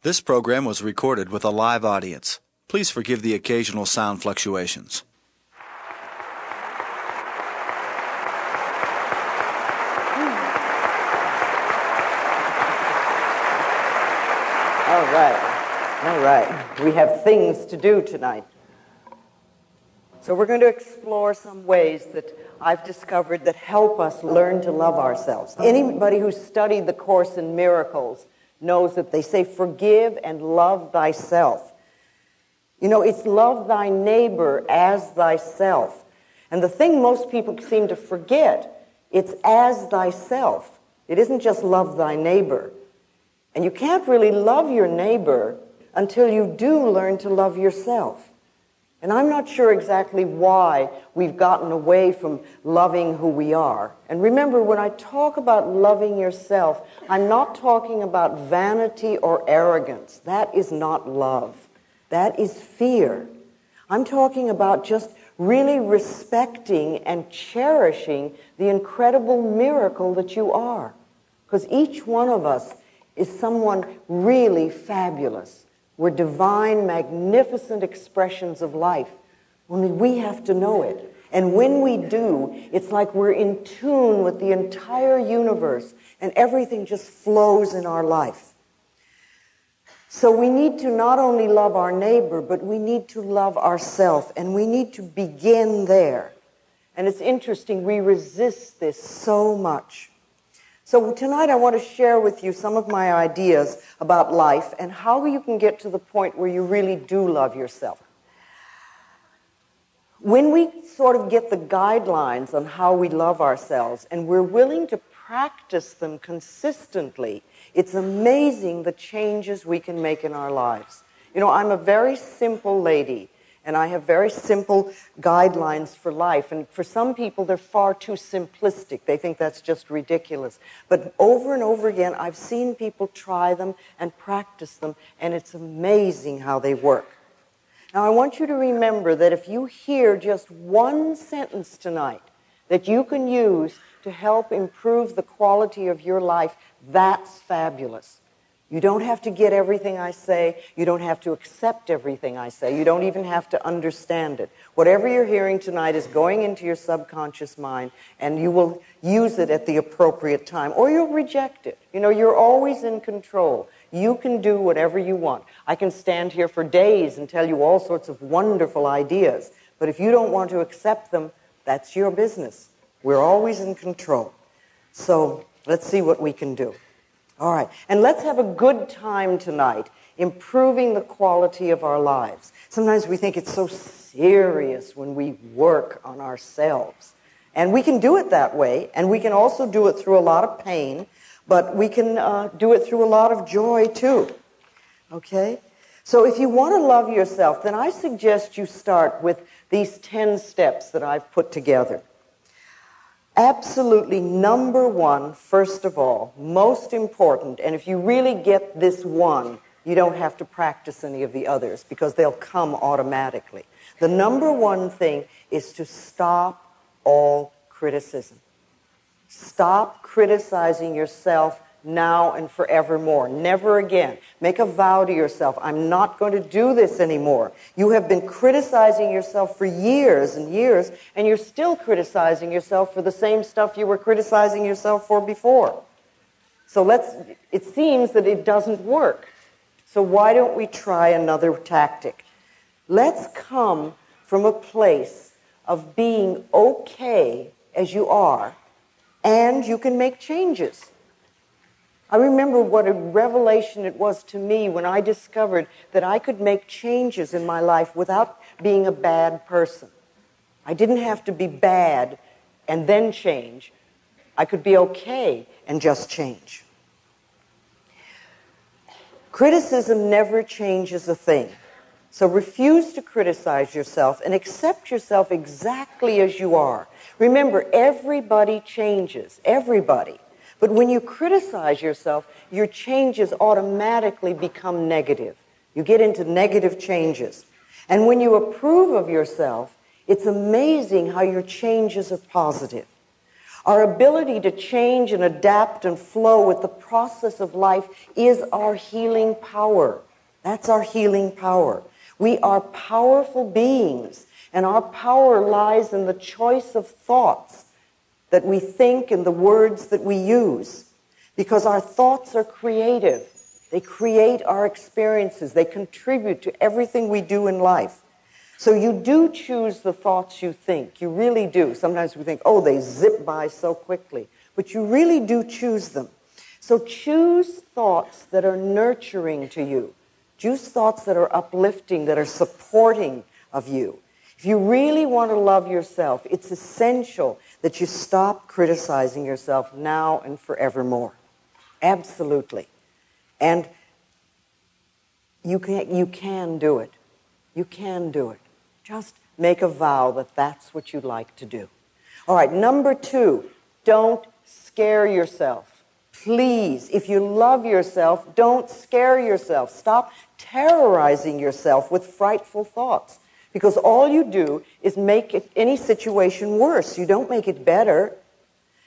This program was recorded with a live audience. Please forgive the occasional sound fluctuations. All right. We have things to do tonight. So we're going to explore some ways that I've discovered that help us learn to love ourselves. Anybody who's studied the Course in Miracles knows that they say, forgive and love thyself. You know, it's love thy neighbor as thyself. And the thing most people seem to forget, it's as thyself. It isn't just love thy neighbor. And you can't really love your neighbor until you do learn to love yourself. And I'm not sure exactly why we've gotten away from loving who we are. And remember, when I talk about loving yourself, I'm not talking about vanity or arrogance. That is not love. That is fear. I'm talking about just really respecting and cherishing the incredible miracle that you are. Because each one of us is someone really fabulous. We're divine, magnificent expressions of life. Only we have to know it. And when we do, it's like we're in tune with the entire universe, and everything just flows in our life. So we need to not only love our neighbor, but we need to love ourselves, and we need to begin there. And it's interesting, we resist this so much. So tonight I want to share with you some of my ideas about life and how you can get to the point where you really do love yourself. When we sort of get the guidelines on how we love ourselves and we're willing to practice them consistently, it's amazing the changes we can make in our lives. You know, I'm a very simple lady, and I have very simple guidelines for life. And for some people, they're far too simplistic. They think that's just ridiculous. But over and over again, I've seen people try them and practice them, and it's amazing how they work. Now, I want you to remember that if you hear just one sentence tonight that you can use to help improve the quality of your life, that's fabulous. You don't have to get everything I say. You don't have to accept everything I say. You don't even have to understand it. Whatever you're hearing tonight is going into your subconscious mind, and you will use it at the appropriate time, or you'll reject it. You know, you're always in control. You can do whatever you want. I can stand here for days and tell you all sorts of wonderful ideas, but if you don't want to accept them, that's your business. We're always in control. So let's see what we can do. All right, and let's have a good time tonight improving the quality of our lives. Sometimes we think it's so serious when we work on ourselves. And we can do it that way, and we can also do it through a lot of pain, but we can do it through a lot of joy too. Okay? So if you want to love yourself, then I suggest you start with these 10 steps that I've put together. Absolutely number one, first of all, most important, and if you really get this one, you don't have to practice any of the others because they'll come automatically. The number one thing is to stop all criticism. Stop criticizing yourself now and forevermore. Never again. Make a vow to yourself, I'm not going to do this anymore. You have been criticizing yourself for years and years, and you're still criticizing yourself for the same stuff you were criticizing yourself for before. So it seems that it doesn't work. So why don't we try another tactic? Let's come from a place of being okay as you are, and you can make changes. I remember what a revelation it was to me when I discovered that I could make changes in my life without being a bad person. I didn't have to be bad and then change. I could be okay and just change. Criticism never changes a thing. So refuse to criticize yourself and accept yourself exactly as you are. Remember, everybody changes. Everybody. But when you criticize yourself, your changes automatically become negative. You get into negative changes. And when you approve of yourself, it's amazing how your changes are positive. Our ability to change and adapt and flow with the process of life is our healing power. That's our healing power. We are powerful beings, and our power lies in the choice of thoughts that we think and the words that we use. Because our thoughts are creative. They create our experiences. They contribute to everything we do in life. So you do choose the thoughts you think. You really do. Sometimes we think, oh, they zip by so quickly. But you really do choose them. So choose thoughts that are nurturing to you. Choose thoughts that are uplifting, that are supporting of you. If you really want to love yourself, it's essential that you stop criticizing yourself now and forevermore. Absolutely. And you can do it. You can do it. Just make a vow that that's what you'd like to do. All right, number 2, don't scare yourself. Please, if you love yourself, don't scare yourself. Stop terrorizing yourself with frightful thoughts, because all you do is make any situation worse. You don't make it better.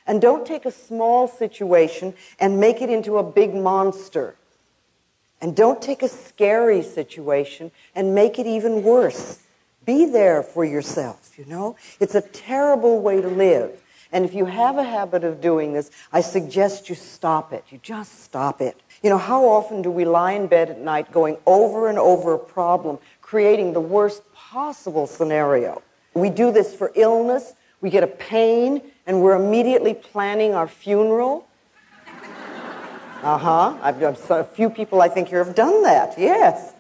And don't take a small situation and make it into a big monster. And don't take a scary situation and make it even worse. Be there for yourself, you know? It's a terrible way to live. And if you have a habit of doing this, I suggest you stop it. You just stop it. You know, how often do we lie in bed at night going over and over a problem, creating the worst possible scenario? We do this for illness. We get a pain, and we're immediately planning our funeral. A few people I think here have done that, yes.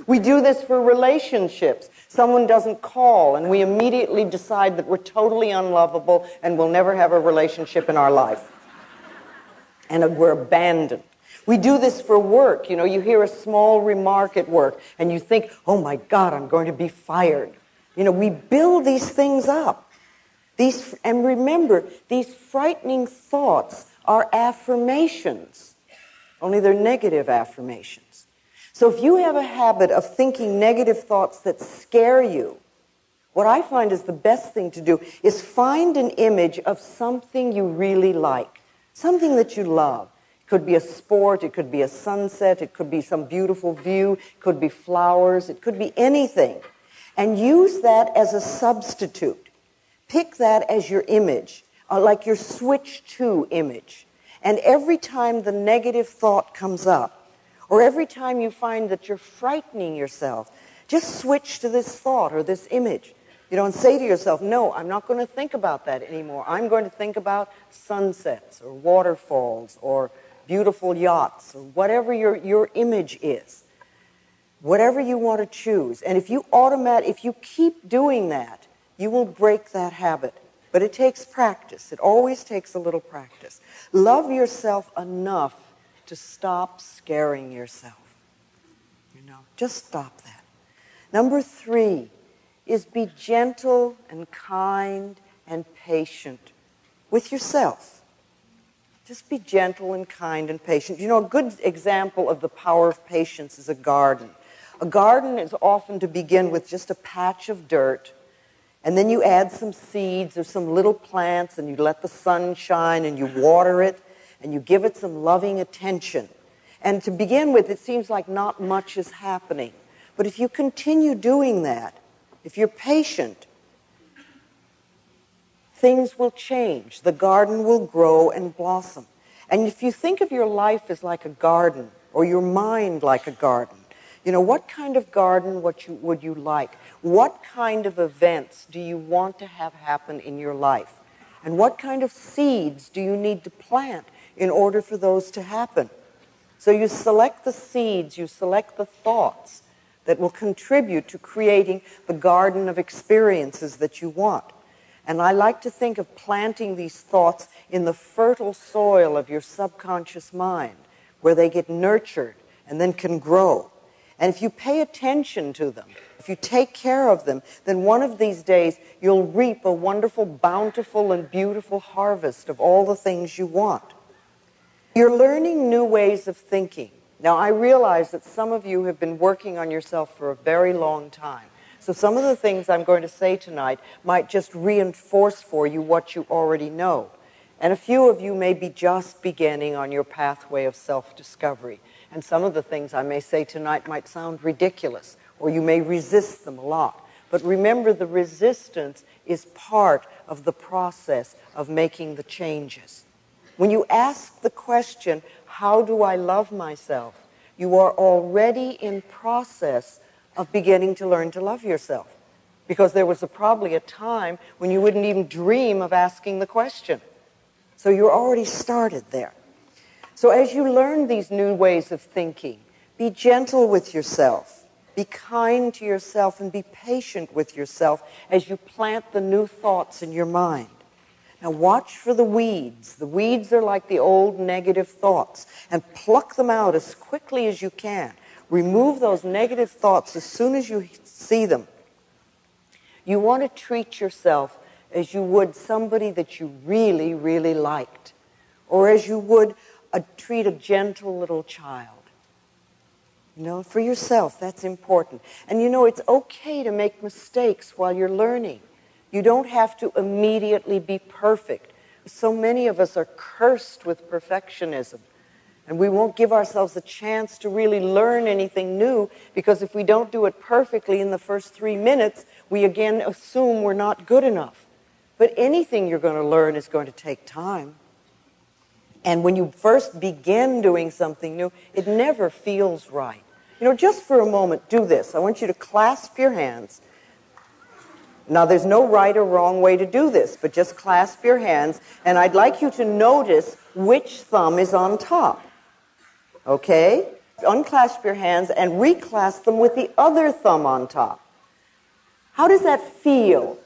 We do this for relationships. Someone doesn't call, and we immediately decide that we're totally unlovable and we'll never have a relationship in our life. And we're abandoned. We do this for work. You know, you hear a small remark at work, and you think, oh my God, I'm going to be fired. You know, we build these things up. And remember, these frightening thoughts are affirmations, only they're negative affirmations. So if you have a habit of thinking negative thoughts that scare you, what I find is the best thing to do is find an image of something you really like, something that you love. It could be a sport, it could be a sunset, it could be some beautiful view, it could be flowers, it could be anything. And use that as a substitute. Pick that as your image, like your switch to image. And every time the negative thought comes up, or every time you find that you're frightening yourself, just switch to this thought or this image. You know, and say to yourself, no, I'm not going to think about that anymore. I'm going to think about sunsets or waterfalls or beautiful yachts or whatever your image is. Whatever you want to choose. And if you keep doing that, you will break that habit. But it takes practice. It always takes a little practice. Love yourself enough to stop scaring yourself. You know, just stop that. Number 3 is be gentle and kind and patient with yourself. Just be gentle and kind and patient. You know, a good example of the power of patience is a garden. A garden is often to begin with just a patch of dirt, and then you add some seeds or some little plants, and you let the sun shine, and you water it, and you give it some loving attention. And to begin with, it seems like not much is happening. But if you continue doing that, if you're patient, things will change. The garden will grow and blossom. And if you think of your life as like a garden, or your mind like a garden, you know, what kind of garden would you like? What kind of events do you want to have happen in your life? And what kind of seeds do you need to plant in order for those to happen? So you select the seeds, you select the thoughts that will contribute to creating the garden of experiences that you want. And I like to think of planting these thoughts in the fertile soil of your subconscious mind, where they get nurtured and then can grow. And if you pay attention to them, if you take care of them, then one of these days you'll reap a wonderful, bountiful, and beautiful harvest of all the things you want. You're learning new ways of thinking. Now, I realize that some of you have been working on yourself for a very long time. So some of the things I'm going to say tonight might just reinforce for you what you already know. And a few of you may be just beginning on your pathway of self-discovery. And some of the things I may say tonight might sound ridiculous, or you may resist them a lot. But remember, the resistance is part of the process of making the changes. When you ask the question, how do I love myself? You are already in process of beginning to learn to love yourself. Because there was probably a time when you wouldn't even dream of asking the question. So you're already started there. So as you learn these new ways of thinking, be gentle with yourself. Be kind to yourself and be patient with yourself as you plant the new thoughts in your mind. Now watch for the weeds. The weeds are like the old negative thoughts, and pluck them out as quickly as you can. Remove those negative thoughts as soon as you see them. You want to treat yourself as you would somebody that you really, really liked, or as you would treat a gentle little child. You know, for yourself, that's important. And you know, it's okay to make mistakes while you're learning. You don't have to immediately be perfect. So many of us are cursed with perfectionism. And we won't give ourselves a chance to really learn anything new, because if we don't do it perfectly in the first 3 minutes, we again assume we're not good enough. But anything you're going to learn is going to take time. And when you first begin doing something new, it never feels right. You know, just for a moment, do this. I want you to clasp your hands. Now, there's no right or wrong way to do this, but just clasp your hands, and I'd like you to notice which thumb is on top. Okay? Unclasp your hands and reclasp them with the other thumb on top. How does that feel?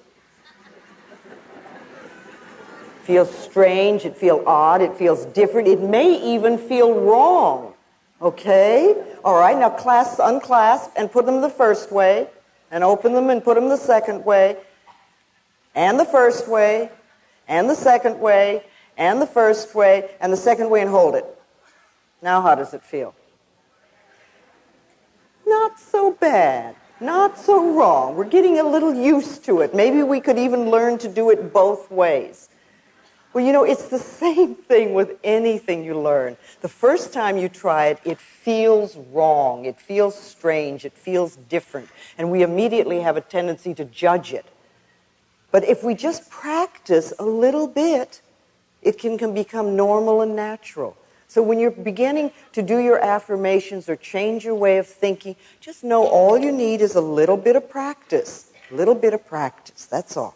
Feels strange, it feels odd, it feels different, it may even feel wrong. Okay? All right, now unclasp and put them the first way, and open them and put them the second way, and the first way, and the second way, and the first way, and the second way, and hold it. Now how does it feel? Not so bad. Not so wrong. We're getting a little used to it. Maybe we could even learn to do it both ways. Well, you know, it's the same thing with anything you learn. The first time you try it, it feels wrong. It feels strange. It feels different. And we immediately have a tendency to judge it. But if we just practice a little bit, it can become normal and natural. So when you're beginning to do your affirmations or change your way of thinking, just know all you need is a little bit of practice. A little bit of practice, that's all.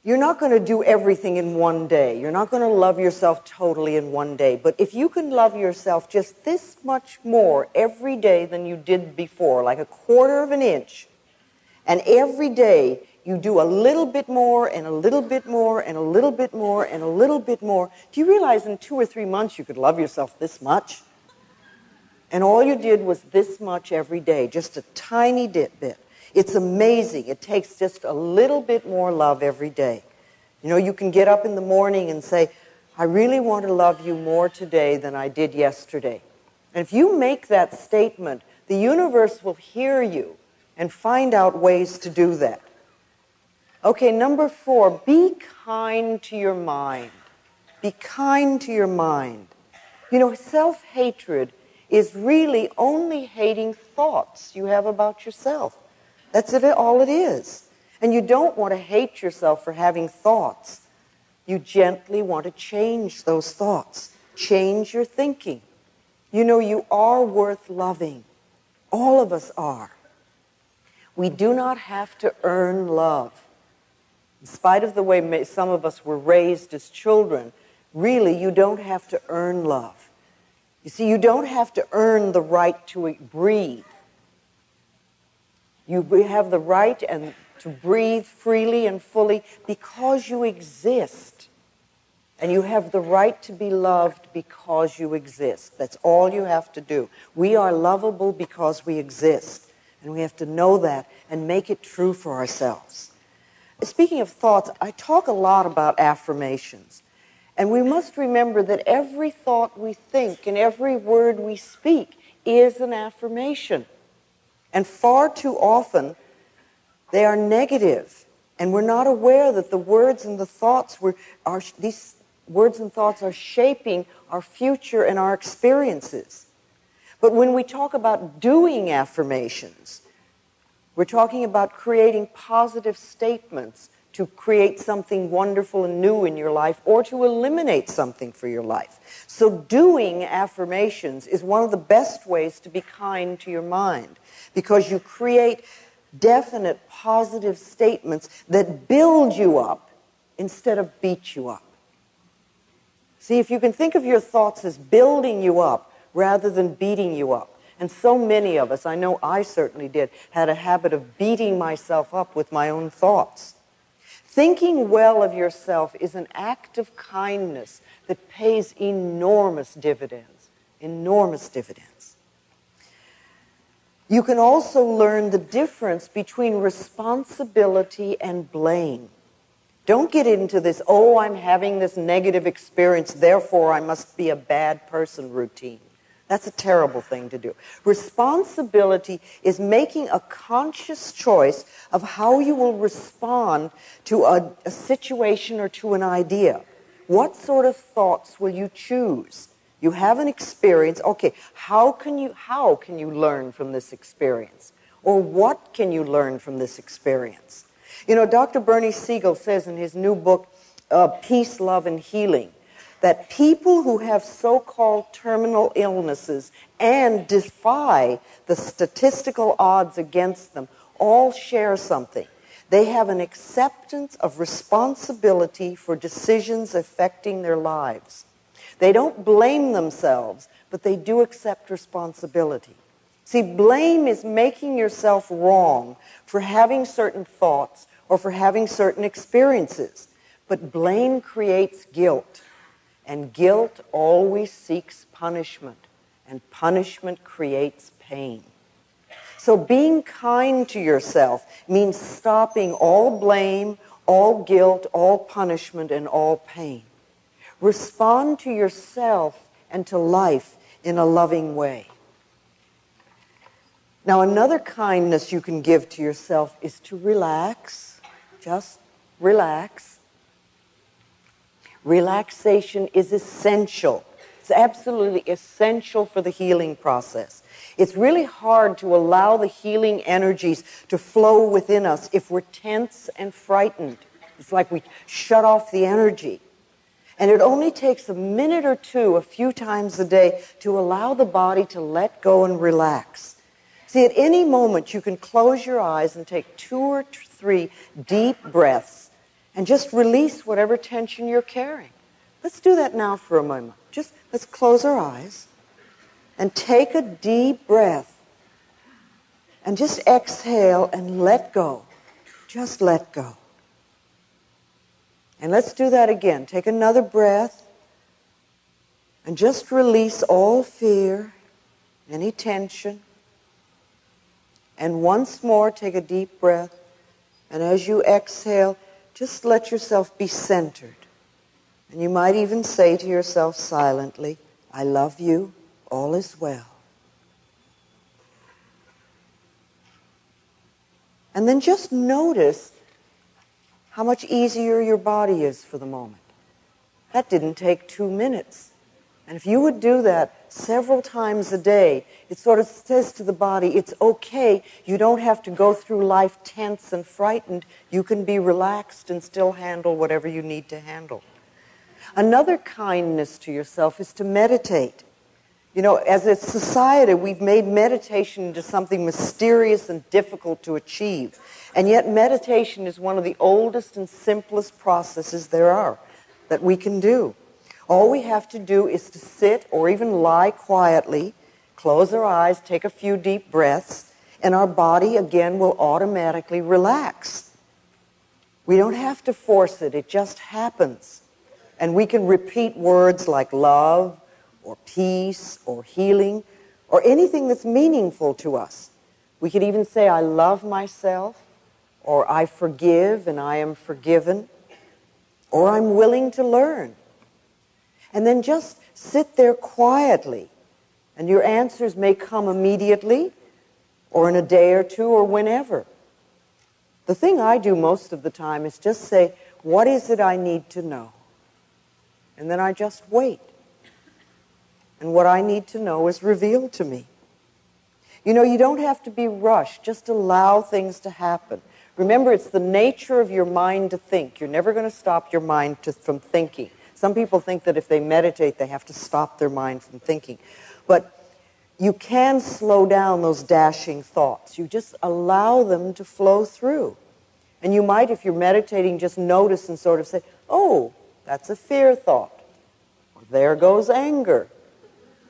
You're not going to do everything in one day. You're not going to love yourself totally in one day. But if you can love yourself just this much more every day than you did before, like a quarter of an inch, and every day you do a little bit more and a little bit more and a little bit more and a little bit more, do you realize in 2 or 3 months you could love yourself this much? And all you did was this much every day, just a tiny bit. It's amazing. It takes just a little bit more love every day. You know, you can get up in the morning and say, I really want to love you more today than I did yesterday. And if you make that statement, the universe will hear you and find out ways to do that. Okay, number 4, be kind to your mind. Be kind to your mind. You know, self-hatred is really only hating thoughts you have about yourself. That's all it is. And you don't want to hate yourself for having thoughts. You gently want to change those thoughts. Change your thinking. You know, you are worth loving. All of us are. We do not have to earn love. In spite of the way some of us were raised as children, really, you don't have to earn love. You see, you don't have to earn the right to breathe. You have the right to breathe freely and fully because you exist. And you have the right to be loved because you exist. That's all you have to do. We are lovable because we exist. And we have to know that and make it true for ourselves. Speaking of thoughts, I talk a lot about affirmations. And we must remember that every thought we think and every word we speak is an affirmation. And far too often, They are negative, and we're not aware that the words and the thoughts these words and thoughts are shaping our future and our experiences. But when we talk about doing affirmations, we're talking about creating positive statements to create something wonderful and new in your life or to eliminate something for your life. So doing affirmations is one of the best ways to be kind to your mind, because you create definite positive statements that build you up instead of beat you up. See, if you can think of your thoughts as building you up rather than beating you up. And so many of us, I know I certainly did, had a habit of beating myself up with my own thoughts. Thinking well of yourself is an act of kindness that pays enormous dividends, enormous dividends. You can also learn the difference between responsibility and blame. Don't get into this, oh, I'm having this negative experience, therefore I must be a bad person routine. That's a terrible thing to do. Responsibility is making a conscious choice of how you will respond to a situation or to an idea. What sort of thoughts will you choose? You have an experience. Okay, how can you learn from this experience? Or what can you learn from this experience? You know, Dr. Bernie Siegel says in his new book, Peace, Love, and Healing, that people who have so-called terminal illnesses and defy the statistical odds against them all share something. They have an acceptance of responsibility for decisions affecting their lives. They don't blame themselves, but they do accept responsibility. See, blame is making yourself wrong for having certain thoughts or for having certain experiences. But blame creates guilt. And guilt always seeks punishment, and punishment creates pain. So being kind to yourself means stopping all blame, all guilt, all punishment, and all pain. Respond to yourself and to life in a loving way. Now, another kindness you can give to yourself is to relax. Just relax. Relaxation is essential. It's absolutely essential for the healing process. It's really hard to allow the healing energies to flow within us if we're tense and frightened. It's like we shut off the energy. And it only takes a minute or two, a few times a day, to allow the body to let go and relax. See, at any moment you can close your eyes and take 2 or 3 deep breaths and just release whatever tension you're carrying. Let's do that now for a moment. Let's close our eyes and take a deep breath and just exhale and let go. Just let go. And let's do that again. Take another breath and just release all fear, any tension. And once more, take a deep breath. And as you exhale, just let yourself be centered. And you might even say to yourself silently, I love you, all is well. And then just notice how much easier your body is for the moment. That didn't take 2 minutes. And if you would do that several times a day, it sort of says to the body, it's okay, you don't have to go through life tense and frightened. You can be relaxed and still handle whatever you need to handle. Another kindness to yourself is to meditate. You know, as a society, we've made meditation into something mysterious and difficult to achieve. And yet meditation is one of the oldest and simplest processes there are that we can do. All we have to do is to sit or even lie quietly, close our eyes, take a few deep breaths, and our body again will automatically relax. We don't have to force it, it just happens. And we can repeat words like love, or peace, or healing, or anything that's meaningful to us. We could even say, I love myself, or I forgive and I am forgiven, or I'm willing to learn. And then just sit there quietly, and your answers may come immediately, or in a day or two, or whenever. The thing I do most of the time is just say, what is it I need to know? And then I just wait. And what I need to know is revealed to me. You know, you don't have to be rushed. Just allow things to happen. Remember, it's the nature of your mind to think. You're never going to stop your mind from thinking. Some people think that if they meditate, they have to stop their mind from thinking. But you can slow down those dashing thoughts. You just allow them to flow through. And you might, if you're meditating, just notice and sort of say, oh, that's a fear thought. Or there goes anger.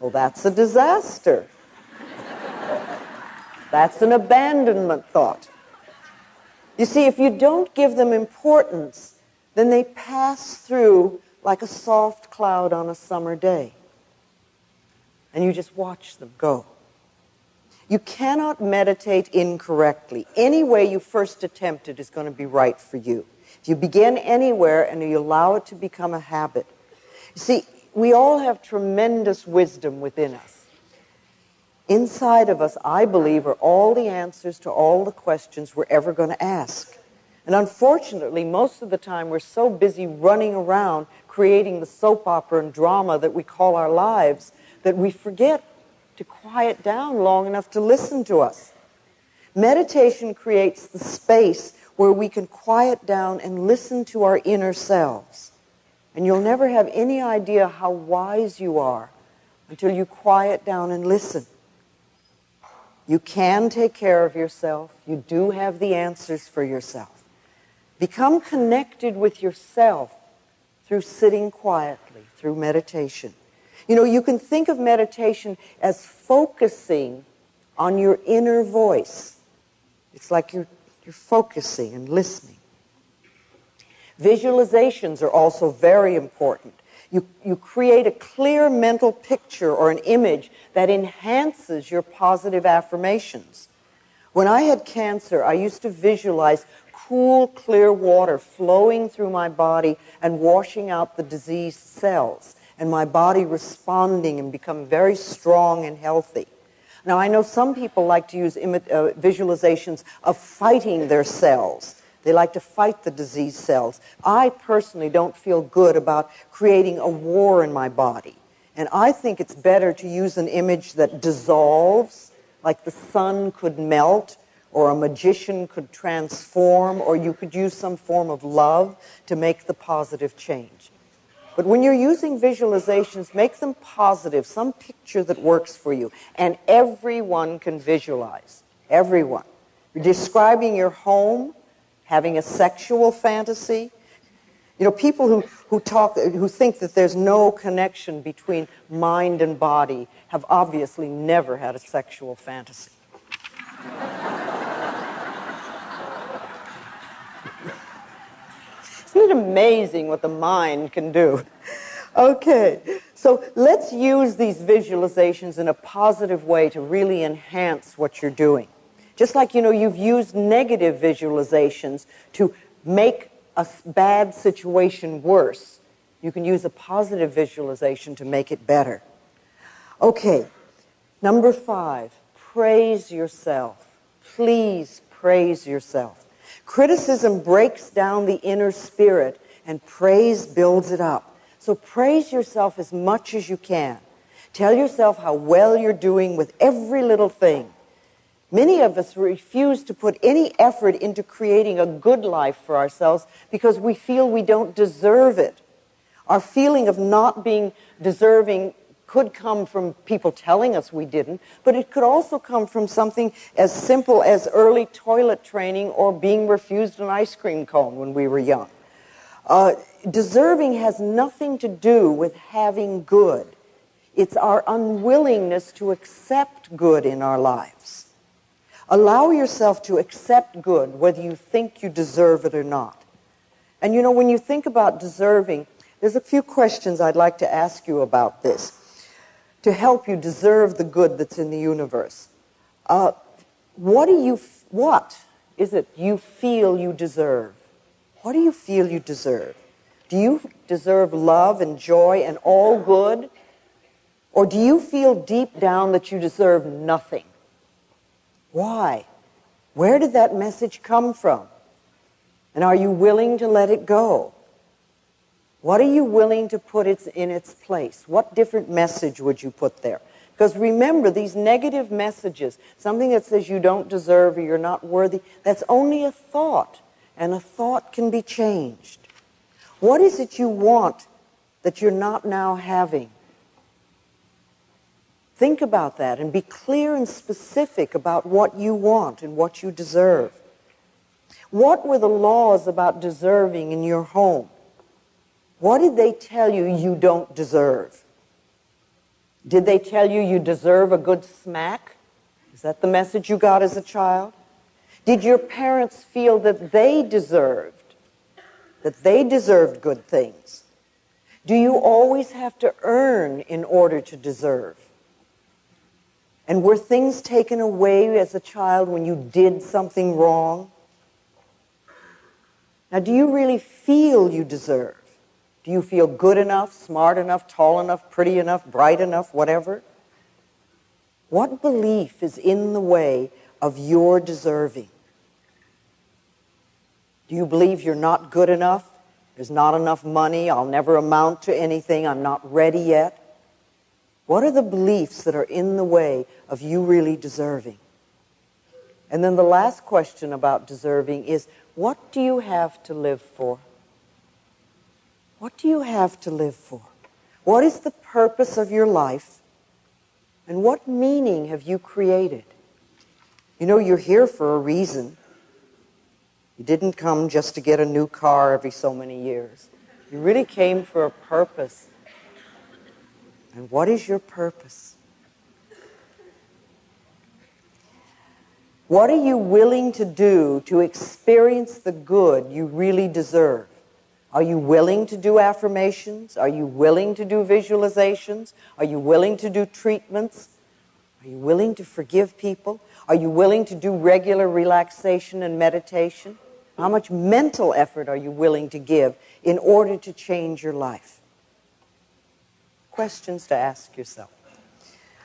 Well, that's a disaster. That's an abandonment thought. You see, if you don't give them importance, then they pass through like a soft cloud on a summer day. And you just watch them go. You cannot meditate incorrectly. Any way you first attempt it is going to be right for you. If you begin anywhere and you allow it to become a habit. You see, we all have tremendous wisdom within us. Inside of us, I believe, are all the answers to all the questions we're ever going to ask. And unfortunately, most of the time, we're so busy running around creating the soap opera and drama that we call our lives that we forget to quiet down long enough to listen to us. Meditation creates the space where we can quiet down and listen to our inner selves. And you'll never have any idea how wise you are until you quiet down and listen. You can take care of yourself. You do have the answers for yourself. Become connected with yourself through sitting quietly, through meditation. You know, you can think of meditation as focusing on your inner voice. It's like you're focusing and listening. Visualizations are also very important. You create a clear mental picture or an image that enhances your positive affirmations. When I had cancer, I used to visualize cool, clear water flowing through my body and washing out the diseased cells, and my body responding and become very strong and healthy. Now, I know some people like to use visualizations of fighting their cells. They like to fight the disease cells. I personally don't feel good about creating a war in my body. And I think it's better to use an image that dissolves, like the sun could melt, or a magician could transform, or you could use some form of love to make the positive change. But when you're using visualizations, make them positive, some picture that works for you. And everyone can visualize. Everyone. You're describing your home, having a sexual fantasy. You know, people who think that there's no connection between mind and body have obviously never had a sexual fantasy. Isn't it amazing what the mind can do? Okay, so let's use these visualizations in a positive way to really enhance what you're doing. Just like, you know, you've used negative visualizations to make a bad situation worse, you can use a positive visualization to make it better. Okay, number 5, praise yourself. Please praise yourself. Criticism breaks down the inner spirit, and praise builds it up. So praise yourself as much as you can. Tell yourself how well you're doing with every little thing. Many of us refuse to put any effort into creating a good life for ourselves because we feel we don't deserve it. Our feeling of not being deserving could come from people telling us we didn't, but it could also come from something as simple as early toilet training or being refused an ice cream cone when we were young. Deserving has nothing to do with having good. It's our unwillingness to accept good in our lives. Allow yourself to accept good, whether you think you deserve it or not. And you know, when you think about deserving, there's a few questions I'd like to ask you about this to help you deserve the good that's in the universe. What is it you feel you deserve? What do you feel you deserve? Do you deserve love and joy and all good? Or do you feel deep down that you deserve nothing? Why? Where did that message come from? And are you willing to let it go? What are you willing to put in its place? What different message would you put there? Because remember, these negative messages, something that says you don't deserve or you're not worthy, that's only a thought, and a thought can be changed. What is it you want that you're not now having? Think about that and be clear and specific about what you want and what you deserve. What were the laws about deserving in your home? What did they tell you you don't deserve? Did they tell you you deserve a good smack? Is that the message you got as a child? Did your parents feel that they deserved good things? Do you always have to earn in order to deserve? And were things taken away as a child when you did something wrong? Now, do you really feel you deserve? Do you feel good enough, smart enough, tall enough, pretty enough, bright enough, whatever? What belief is in the way of your deserving? Do you believe you're not good enough? There's not enough money. I'll never amount to anything. I'm not ready yet. What are the beliefs that are in the way of you really deserving? And then the last question about deserving is, what do you have to live for? What do you have to live for? What is the purpose of your life? And what meaning have you created? You know, you're here for a reason. You didn't come just to get a new car every so many years. You really came for a purpose. And what is your purpose? What are you willing to do to experience the good you really deserve? Are you willing to do affirmations? Are you willing to do visualizations? Are you willing to do treatments? Are you willing to forgive people? Are you willing to do regular relaxation and meditation? How much mental effort are you willing to give in order to change your life? Questions to ask yourself.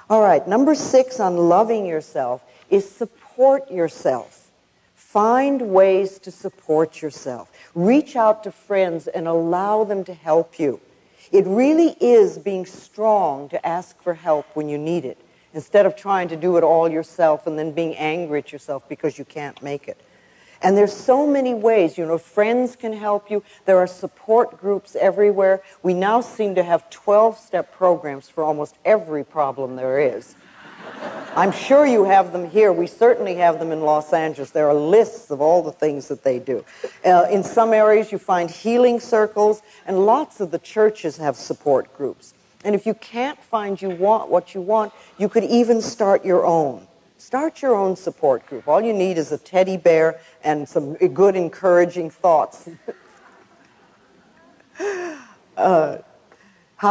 All right, number 6 on loving yourself is support yourself. Find ways to support yourself. Reach out to friends and allow them to help you. It really is being strong to ask for help when you need it, instead of trying to do it all yourself and then being angry at yourself because you can't make it. And there's so many ways. You know, friends can help you. There are support groups everywhere. We now seem to have 12-step programs for almost every problem there is. I'm sure you have them here. We certainly have them in Los Angeles. There are lists of all the things that they do. In some areas you find healing circles, and lots of the churches have support groups. And if you can't find what you want, you could even start your own. Start your own support group. All you need is a teddy bear and some good encouraging thoughts. How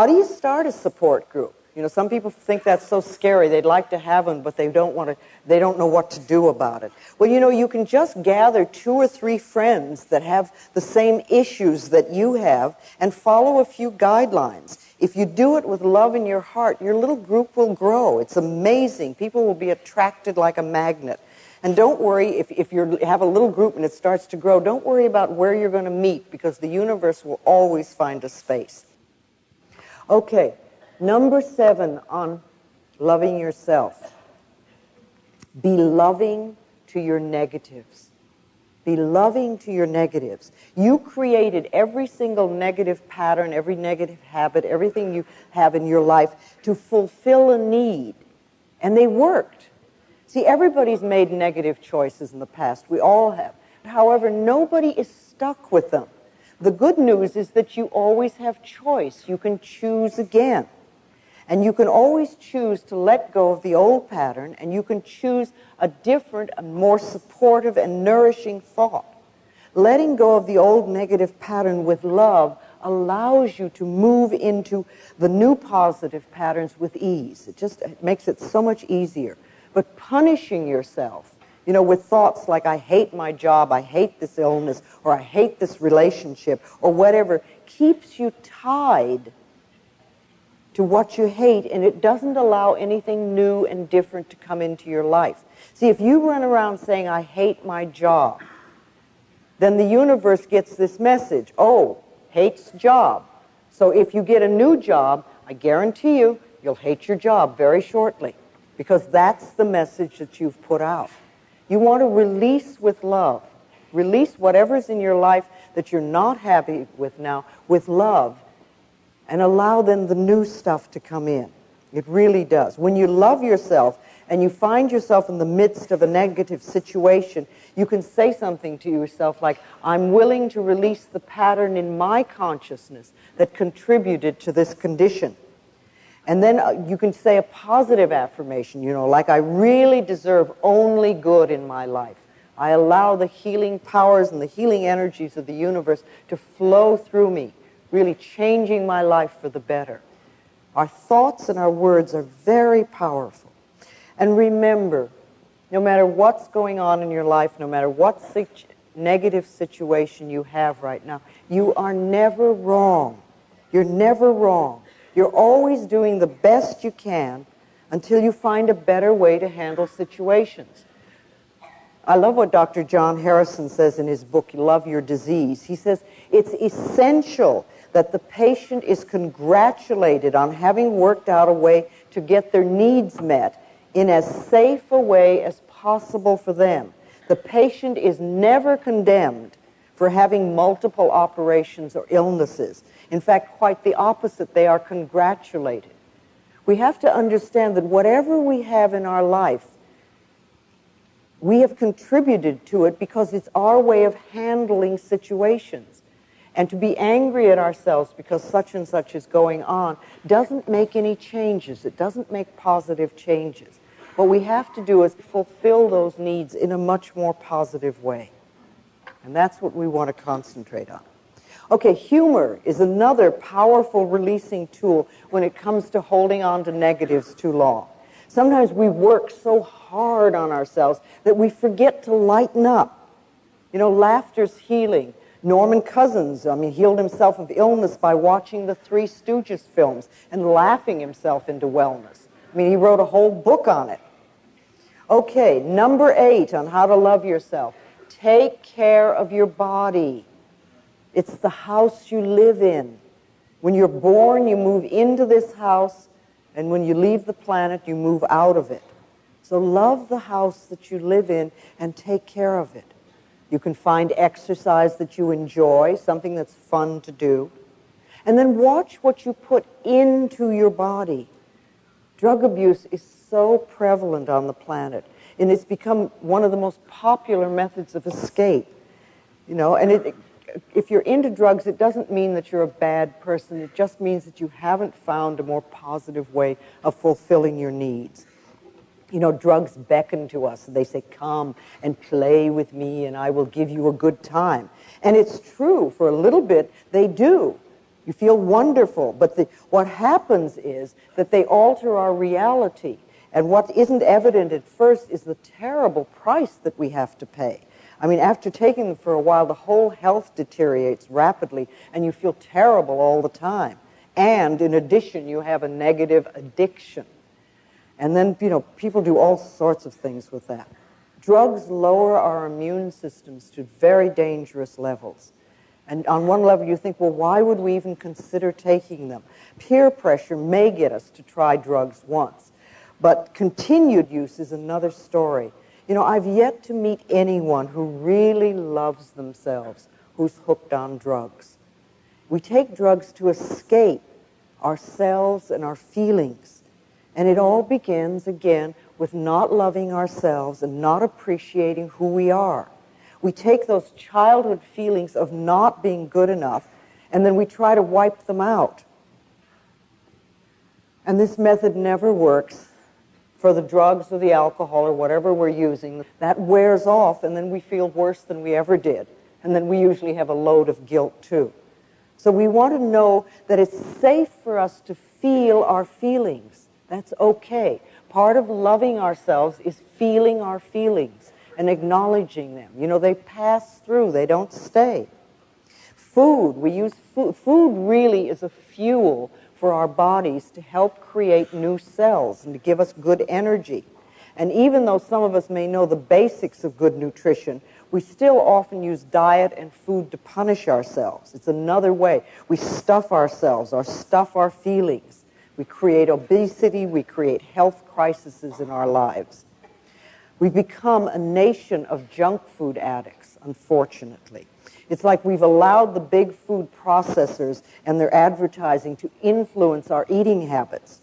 do you start a support group? You know, some people think that's so scary. They'd like to have them, but they don't know what to do about it. Well, you know, you can just gather 2 or 3 friends that have the same issues that you have and follow a few guidelines. If you do it with love in your heart, your little group will grow. It's amazing. People will be attracted like a magnet. And don't worry, if you have a little group and it starts to grow, don't worry about where you're going to meet, because the universe will always find a space. Okay. Number 7 on loving yourself. Be loving to your negatives. Be loving to your negatives. You created every single negative pattern, every negative habit, everything you have in your life to fulfill a need. And they worked. See, everybody's made negative choices in the past. We all have. However, nobody is stuck with them. The good news is that you always have choice. You can choose again. And you can always choose to let go of the old pattern, and you can choose a different and more supportive and nourishing thought. Letting go of the old negative pattern with love allows you to move into the new positive patterns with ease. It makes it so much easier. But punishing yourself, you know, with thoughts like, I hate my job, I hate this illness, or I hate this relationship, or whatever, keeps you tied to what you hate, and it doesn't allow anything new and different to come into your life. See, if you run around saying, I hate my job, then the universe gets this message, oh, hates job. So if you get a new job, I guarantee you, you'll hate your job very shortly, because that's the message that you've put out. You want to release with love. Release whatever's in your life that you're not happy with now with love, and allow then the new stuff to come in. It really does. When you love yourself and you find yourself in the midst of a negative situation, you can say something to yourself like, I'm willing to release the pattern in my consciousness that contributed to this condition. And then you can say a positive affirmation, like I really deserve only good in my life. I allow the healing powers and the healing energies of the universe to flow through me, really changing my life for the better. Our thoughts and our words are very powerful. And remember, no matter what's going on in your life, no matter what negative situation you have right now, you are never wrong. You're never wrong. You're always doing the best you can until you find a better way to handle situations. I love what Dr. John Harrison says in his book, Love Your Disease. He says, it's essential that the patient is congratulated on having worked out a way to get their needs met in as safe a way as possible for them. The patient is never condemned for having multiple operations or illnesses. In fact, quite the opposite, they are congratulated. We have to understand that whatever we have in our life, we have contributed to it because it's our way of handling situations. And to be angry at ourselves because such and such is going on doesn't make any changes. It doesn't make positive changes. What we have to do is fulfill those needs in a much more positive way. And that's what we want to concentrate on. Okay, humor is another powerful releasing tool when it comes to holding on to negatives too long. Sometimes we work so hard on ourselves that we forget to lighten up. Laughter's healing. Norman Cousins, healed himself of illness by watching the Three Stooges films and laughing himself into wellness. He wrote a whole book on it. Okay, number 8 on how to love yourself. Take care of your body. It's the house you live in. When you're born, you move into this house, and when you leave the planet, you move out of it. So love the house that you live in and take care of it. You can find exercise that you enjoy, something that's fun to do. And then watch what you put into your body. Drug abuse is so prevalent on the planet, and it's become one of the most popular methods of escape. If you're into drugs, it doesn't mean that you're a bad person. It just means that you haven't found a more positive way of fulfilling your needs. Drugs beckon to us. They say, come and play with me and I will give you a good time. And it's true, for a little bit, they do. You feel wonderful. But what happens is that they alter our reality. And what isn't evident at first is the terrible price that we have to pay. After taking them for a while, the whole health deteriorates rapidly and you feel terrible all the time. And in addition, you have a negative addiction. And then, people do all sorts of things with that. Drugs lower our immune systems to very dangerous levels. And on one level, you think, well, why would we even consider taking them? Peer pressure may get us to try drugs once. But continued use is another story. I've yet to meet anyone who really loves themselves who's hooked on drugs. We take drugs to escape ourselves and our feelings. And it all begins, again, with not loving ourselves and not appreciating who we are. We take those childhood feelings of not being good enough, and then we try to wipe them out. And this method never works for the drugs or the alcohol or whatever we're using. That wears off, and then we feel worse than we ever did. And then we usually have a load of guilt, too. So we want to know that it's safe for us to feel our feelings. That's okay. Part of loving ourselves is feeling our feelings and acknowledging them. They pass through. They don't stay. Food. We use food. Food really is a fuel for our bodies to help create new cells and to give us good energy. And even though some of us may know the basics of good nutrition, we still often use diet and food to punish ourselves. It's another way. We stuff ourselves or stuff our feelings. We create obesity, we create health crises in our lives. We've become a nation of junk food addicts, unfortunately. It's like we've allowed the big food processors and their advertising to influence our eating habits.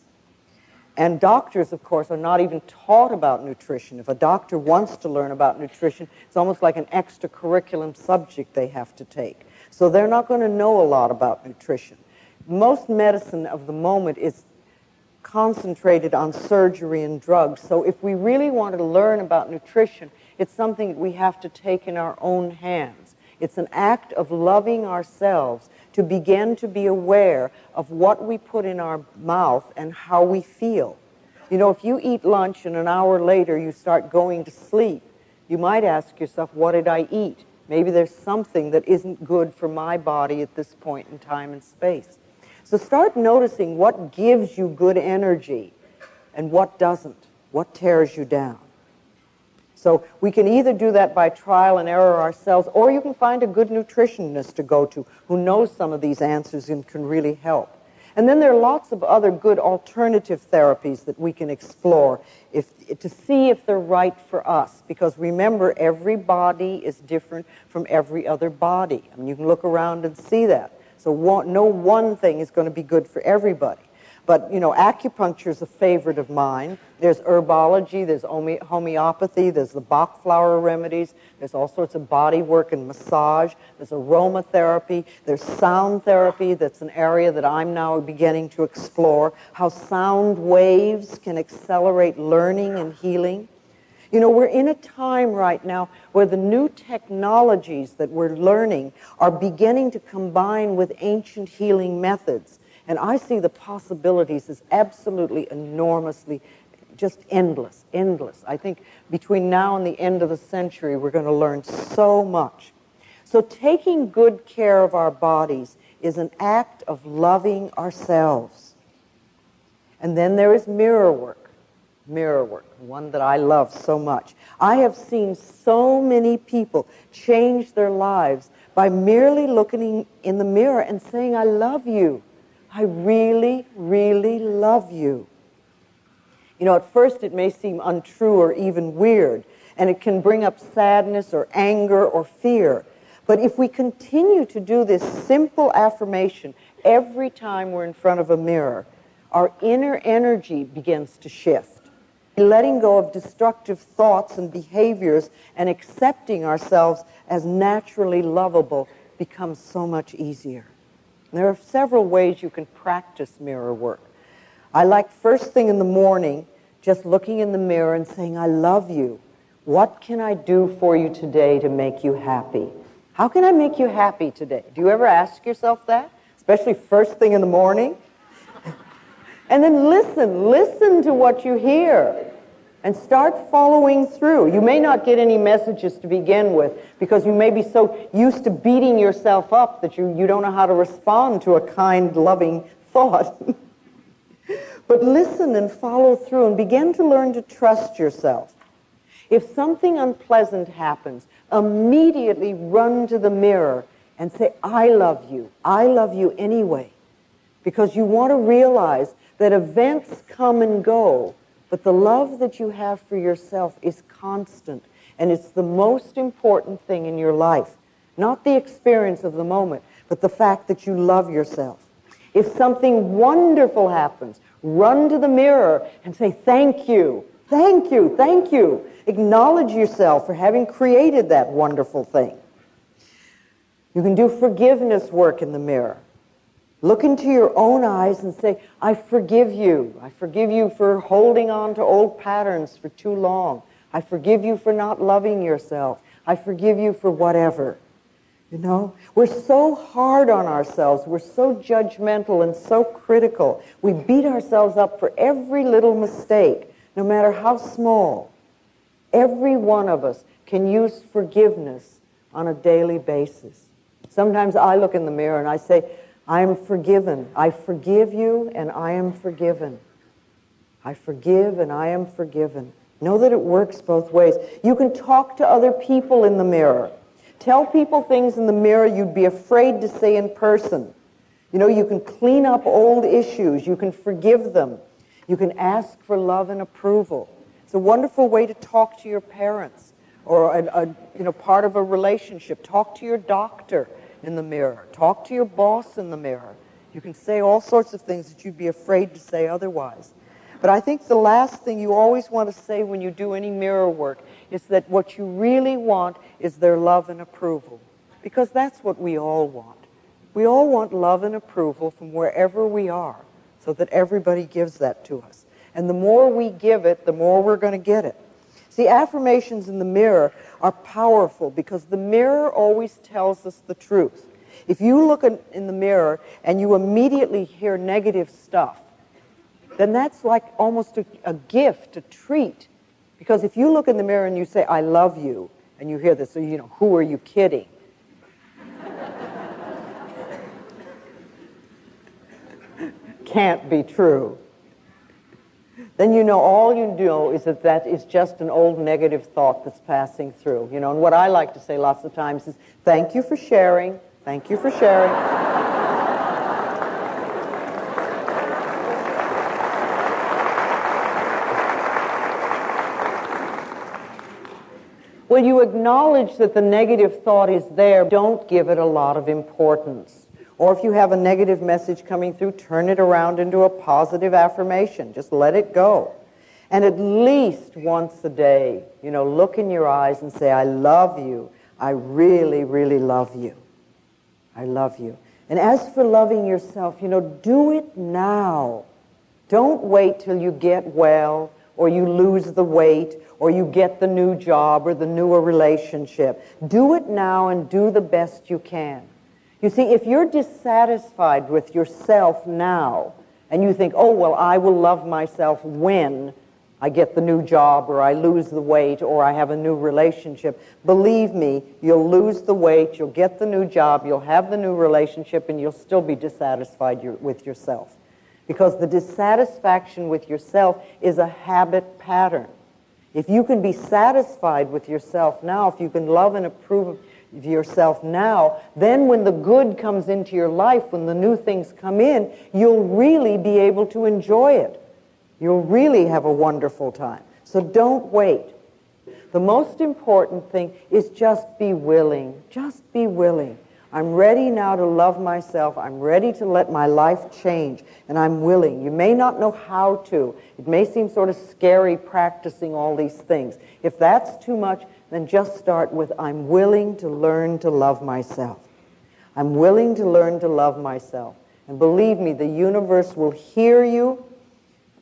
And doctors, of course, are not even taught about nutrition. If a doctor wants to learn about nutrition, it's almost like an extracurriculum subject they have to take. So they're not going to know a lot about nutrition. Most medicine of the moment is concentrated on surgery and drugs. So if we really want to learn about nutrition, it's something we have to take in our own hands. It's an act of loving ourselves to begin to be aware of what we put in our mouth and how we feel. You know, if you eat lunch and an hour later you start going to sleep, you might ask yourself, what did I eat? Maybe there's something that isn't good for my body at this point in time and space. So start noticing what gives you good energy and what doesn't, what tears you down. So we can either do that by trial and error ourselves, or you can find a good nutritionist to go to who knows some of these answers and can really help. And then there are lots of other good alternative therapies that we can explore to see if they're right for us. Because remember, every body is different from every other body. I mean, you can look around and see that. So no one thing is going to be good for everybody. But, you know, acupuncture is a favorite of mine. There's herbology, there's homeopathy, there's the Bach flower remedies, there's all sorts of body work and massage, there's aromatherapy, there's sound therapy. That's an area that I'm now beginning to explore, how sound waves can accelerate learning and healing. You know, we're in a time right now where the new technologies that we're learning are beginning to combine with ancient healing methods. And I see the possibilities as absolutely enormously, just endless, endless. I think between now and the end of the century, we're going to learn so much. So taking good care of our bodies is an act of loving ourselves. And then there is mirror work, one that I love so much. I have seen so many people change their lives by merely looking in the mirror and saying, I love you. I really, really love you. You know, at first it may seem untrue or even weird, and it can bring up sadness or anger or fear. But if we continue to do this simple affirmation every time we're in front of a mirror, our inner energy begins to shift. Letting go of destructive thoughts and behaviors and accepting ourselves as naturally lovable becomes so much easier. There are several ways you can practice mirror work. I like first thing in the morning, just looking in the mirror and saying, I love you. What can I do for you today to make you happy? How can I make you happy today? Do you ever ask yourself that? Especially first thing in the morning? And then listen to what you hear. And start following through. You may not get any messages to begin with because you may be so used to beating yourself up that you don't know how to respond to a kind, loving thought. But listen and follow through and begin to learn to trust yourself. If something unpleasant happens, immediately run to the mirror and say, I love you. I love you anyway. Because you want to realize that events come and go, but the love that you have for yourself is constant, and it's the most important thing in your life. Not the experience of the moment, but the fact that you love yourself. If something wonderful happens, run to the mirror and say, thank you, thank you, thank you. Acknowledge yourself for having created that wonderful thing. You can do forgiveness work in the mirror. Look into your own eyes and say, I forgive you. I forgive you for holding on to old patterns for too long. I forgive you for not loving yourself. I forgive you for whatever. You know, we're so hard on ourselves. We're so judgmental and so critical. We beat ourselves up for every little mistake, no matter how small. Every one of us can use forgiveness on a daily basis. Sometimes I look in the mirror and I say, I am forgiven. I forgive you and I am forgiven. I forgive and I am forgiven. Know that it works both ways. You can talk to other people in the mirror. Tell people things in the mirror you'd be afraid to say in person. You know, you can clean up old issues. You can forgive them. You can ask for love and approval. It's a wonderful way to talk to your parents or part of a relationship. Talk to your doctor in the mirror. Talk to your boss in the mirror. You can say all sorts of things that you'd be afraid to say otherwise. But I think the last thing you always want to say when you do any mirror work is that what you really want is their love and approval. Because that's what we all want. We all want love and approval from wherever we are, so that everybody gives that to us. And the more we give it, the more we're going to get it. See, affirmations in the mirror are powerful because the mirror always tells us the truth. If you look in the mirror and you immediately hear negative stuff, then that's like almost a gift, a treat. Because if you look in the mirror and you say, I love you, and you hear this, so, who are you kidding? Can't be true. Then all you know is that is just an old negative thought that's passing through. And what I like to say lots of times is, thank you for sharing. Thank you for sharing. When you acknowledge that the negative thought is there, don't give it a lot of importance. Or if you have a negative message coming through, turn it around into a positive affirmation. Just let it go. And at least once a day, look in your eyes and say, I love you. I really, really love you. I love you. And as for loving yourself, do it now. Don't wait till you get well, or you lose the weight, or you get the new job or the newer relationship. Do it now and do the best you can. You see, if you're dissatisfied with yourself now, and you think, oh, well, I will love myself when I get the new job, or I lose the weight, or I have a new relationship, believe me, you'll lose the weight, you'll get the new job, you'll have the new relationship, and you'll still be dissatisfied with yourself. Because the dissatisfaction with yourself is a habit pattern. If you can be satisfied with yourself now, if you can love and approve of yourself now, then when the good comes into your life, when the new things come in, you'll really be able to enjoy it. You'll really have a wonderful time. So don't wait. The most important thing is just be willing. Just be willing. I'm ready now to love myself. I'm ready to let my life change, and I'm willing. You may not know how to. It may seem sort of scary practicing all these things. If that's too much, then just start with, I'm willing to learn to love myself. I'm willing to learn to love myself. And believe me, the universe will hear you,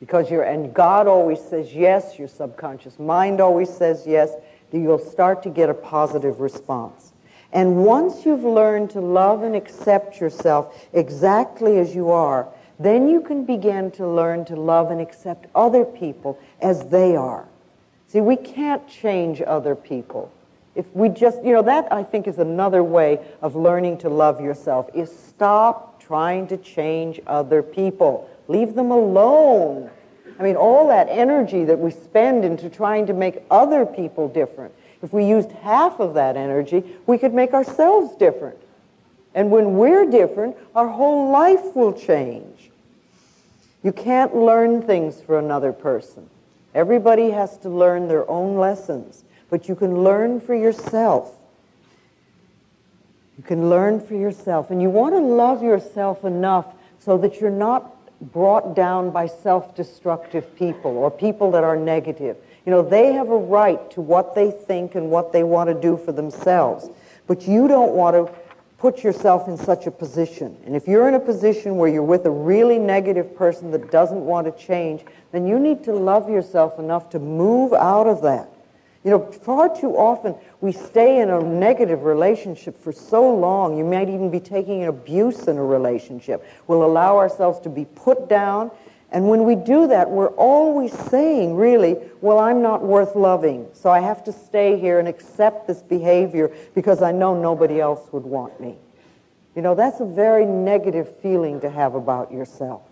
because and God always says yes, your subconscious mind always says yes, you'll start to get a positive response. And once you've learned to love and accept yourself exactly as you are, then you can begin to learn to love and accept other people as they are. See, we can't change other people. If we just, that I think is another way of learning to love yourself, is stop trying to change other people. Leave them alone. I mean, all that energy that we spend into trying to make other people different, if we used half of that energy, we could make ourselves different. And when we're different, our whole life will change. You can't learn things for another person. Everybody has to learn their own lessons, but you can learn for yourself. You can learn for yourself. And you want to love yourself enough so that you're not brought down by self-destructive people or people that are negative. They have a right to what they think and what they want to do for themselves. But you don't want to put yourself in such a position. And if you're in a position where you're with a really negative person that doesn't want to change, then you need to love yourself enough to move out of that. Far too often we stay in a negative relationship for so long. You might even be taking an abuse in a relationship. We'll allow ourselves to be put down. And when we do that, we're always saying, really, well, I'm not worth loving, so I have to stay here and accept this behavior because I know nobody else would want me. That's a very negative feeling to have about yourself.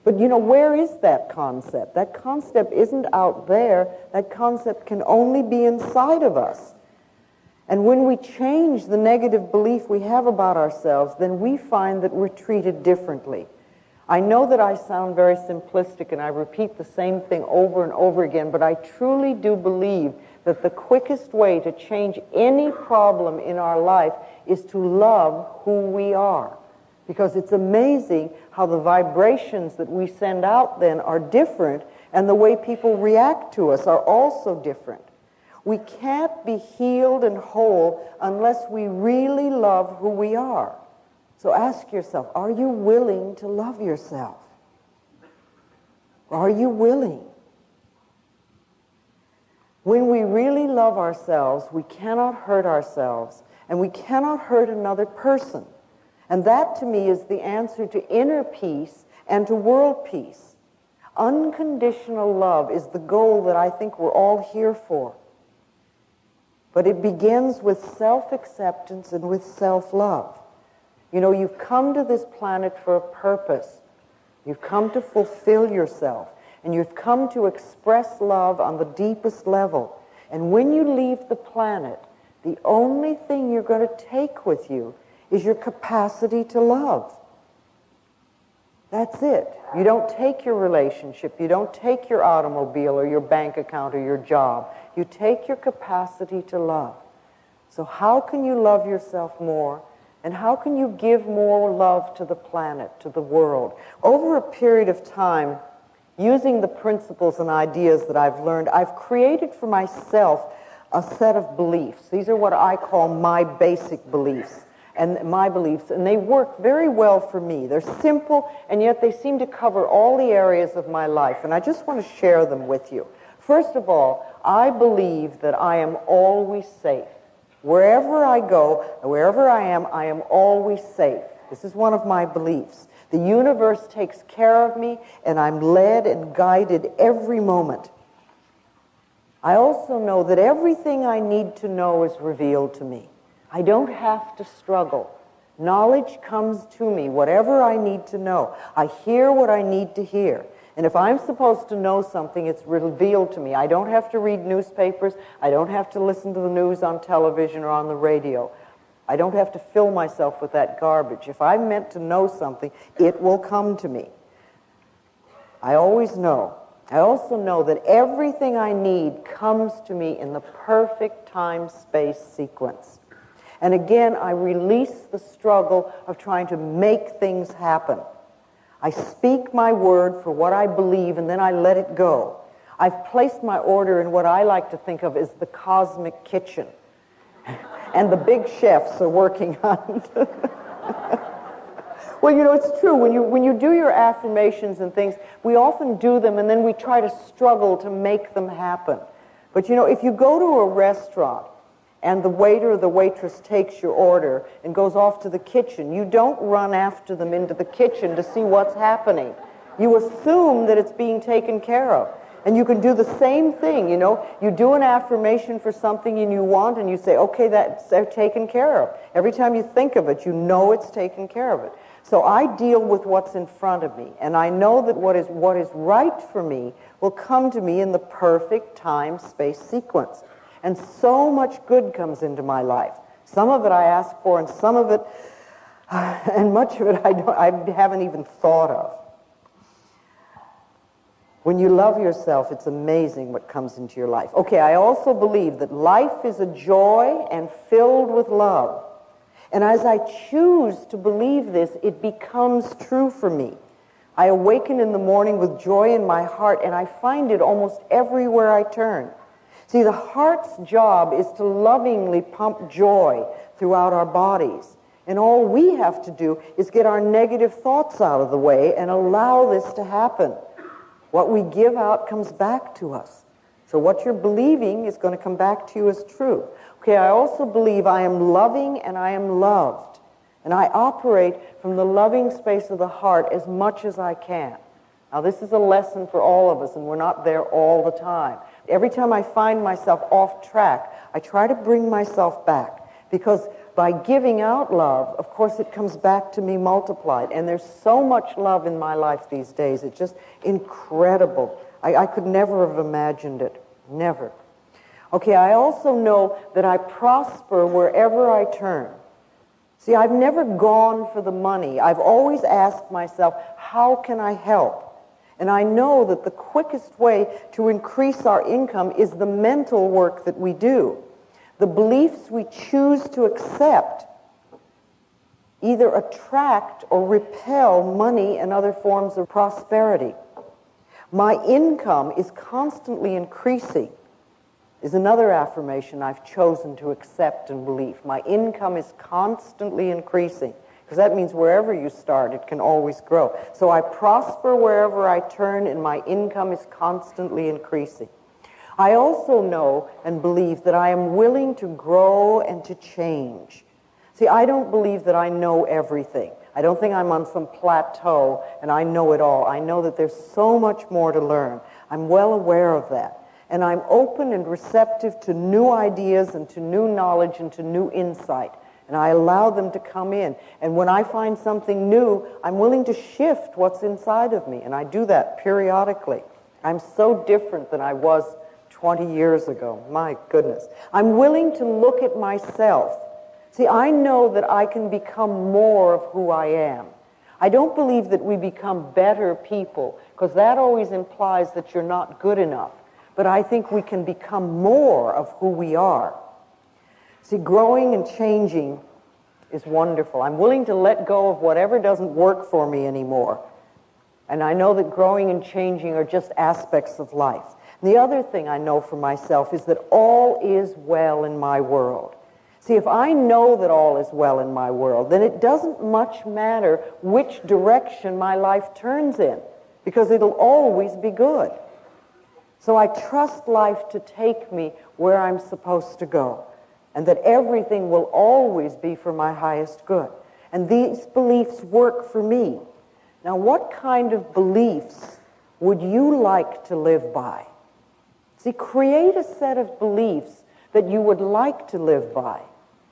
But where is that concept? That concept isn't out there. That concept can only be inside of us. And when we change the negative belief we have about ourselves, then we find that we're treated differently. I know that I sound very simplistic and I repeat the same thing over and over again, but I truly do believe that the quickest way to change any problem in our life is to love who we are. Because it's amazing how the vibrations that we send out then are different, and the way people react to us are also different. We can't be healed and whole unless we really love who we are. So ask yourself, are you willing to love yourself? Are you willing? When we really love ourselves, we cannot hurt ourselves, and we cannot hurt another person. And that, to me, is the answer to inner peace and to world peace. Unconditional love is the goal that I think we're all here for. But it begins with self-acceptance and with self-love. You've come to this planet for a purpose. You've come to fulfill yourself. And you've come to express love on the deepest level. And when you leave the planet, the only thing you're going to take with you is your capacity to love. That's it. You don't take your relationship. You don't take your automobile or your bank account or your job. You take your capacity to love. So how can you love yourself more? And how can you give more love to the planet, to the world? Over a period of time, using the principles and ideas that I've learned, I've created for myself a set of beliefs. These are what I call my basic beliefs. And my beliefs, and they work very well for me. They're simple, and yet they seem to cover all the areas of my life, and I just want to share them with you. First of all, I believe that I am always safe. Wherever I go, wherever I am always safe. This is one of my beliefs. The universe takes care of me, and I'm led and guided every moment. I also know that everything I need to know is revealed to me. I don't have to struggle. Knowledge comes to me, whatever I need to know. I hear what I need to hear. And if I'm supposed to know something, it's revealed to me. I don't have to read newspapers. I don't have to listen to the news on television or on the radio. I don't have to fill myself with that garbage. If I'm meant to know something, it will come to me. I always know. I also know that everything I need comes to me in the perfect time-space sequence. And again, I release the struggle of trying to make things happen. I speak my word for what I believe, and then I let it go. I've placed my order in what I like to think of as the cosmic kitchen. And the big chefs are working on it. Well, it's true. When you do your affirmations and things, we often do them, and then we try to struggle to make them happen. But, if you go to a restaurant, and the waiter or the waitress takes your order and goes off to the kitchen, you don't run after them into the kitchen to see what's happening. You assume that it's being taken care of. And you can do the same thing, You do an affirmation for something and you want, and you say, okay, that's taken care of. Every time you think of it, you know it's taken care of it. So I deal with what's in front of me, and I know that what is right for me will come to me in the perfect time-space sequence. And so much good comes into my life. Some of it I ask for, and some of it, and much of it I haven't even thought of. When you love yourself, it's amazing what comes into your life. Okay, I also believe that life is a joy and filled with love. And as I choose to believe this, it becomes true for me. I awaken in the morning with joy in my heart, and I find it almost everywhere I turn. See, the heart's job is to lovingly pump joy throughout our bodies. And all we have to do is get our negative thoughts out of the way and allow this to happen. What we give out comes back to us. So what you're believing is going to come back to you as true. Okay, I also believe I am loving and I am loved. And I operate from the loving space of the heart as much as I can. Now, this is a lesson for all of us, and we're not there all the time. Every time I find myself off track, I try to bring myself back, because by giving out love, of course, it comes back to me multiplied. And there's so much love in my life these days. It's just incredible. I could never have imagined it. Never. Okay, I also know that I prosper wherever I turn. See, I've never gone for the money. I've always asked myself, how can I help? And I know that the quickest way to increase our income is the mental work that we do. The beliefs we choose to accept either attract or repel money and other forms of prosperity. My income is constantly increasing is another affirmation I've chosen to accept and believe. My income is constantly increasing, because that means wherever you start, it can always grow. So I prosper wherever I turn, and my income is constantly increasing. I also know and believe that I am willing to grow and to change. See, I don't believe that I know everything. I don't think I'm on some plateau and I know it all. I know that there's so much more to learn. I'm well aware of that. And I'm open and receptive to new ideas and to new knowledge and to new insight. And I allow them to come in. And when I find something new, I'm willing to shift what's inside of me. And I do that periodically. I'm so different than I was 20 years ago. My goodness. I'm willing to look at myself. See, I know that I can become more of who I am. I don't believe that we become better people, because that always implies that you're not good enough. But I think we can become more of who we are. See, growing and changing is wonderful. I'm willing to let go of whatever doesn't work for me anymore. And I know that growing and changing are just aspects of life. And the other thing I know for myself is that all is well in my world. See, if I know that all is well in my world, then it doesn't much matter which direction my life turns in, because it'll always be good. So I trust life to take me where I'm supposed to go, and that everything will always be for my highest good. And these beliefs work for me. Now, what kind of beliefs would you like to live by? See, create a set of beliefs that you would like to live by,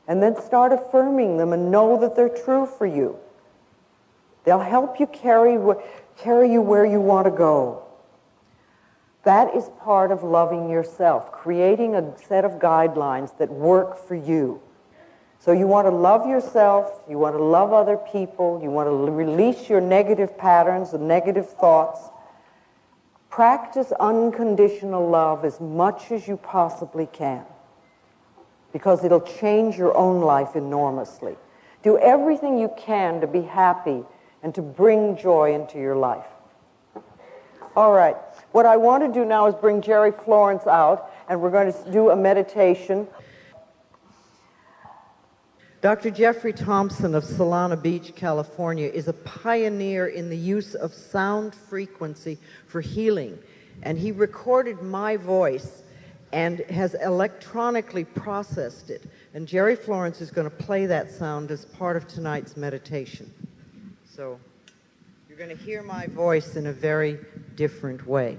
and then start affirming them and know that they're true for you. They'll help you carry you where you want to go. That is part of loving yourself, creating a set of guidelines that work for you. So you want to love yourself, you want to love other people, you want to release your negative patterns and negative thoughts. Practice unconditional love as much as you possibly can, because it'll change your own life enormously. Do everything you can to be happy and to bring joy into your life. All right. What I want to do now is bring Jerry Florence out, and we're going to do a meditation. Dr. Jeffrey Thompson of Solana Beach, California, is a pioneer in the use of sound frequency for healing. And he recorded my voice and has electronically processed it. And Jerry Florence is going to play that sound as part of tonight's meditation. So you're going to hear my voice in a very different way.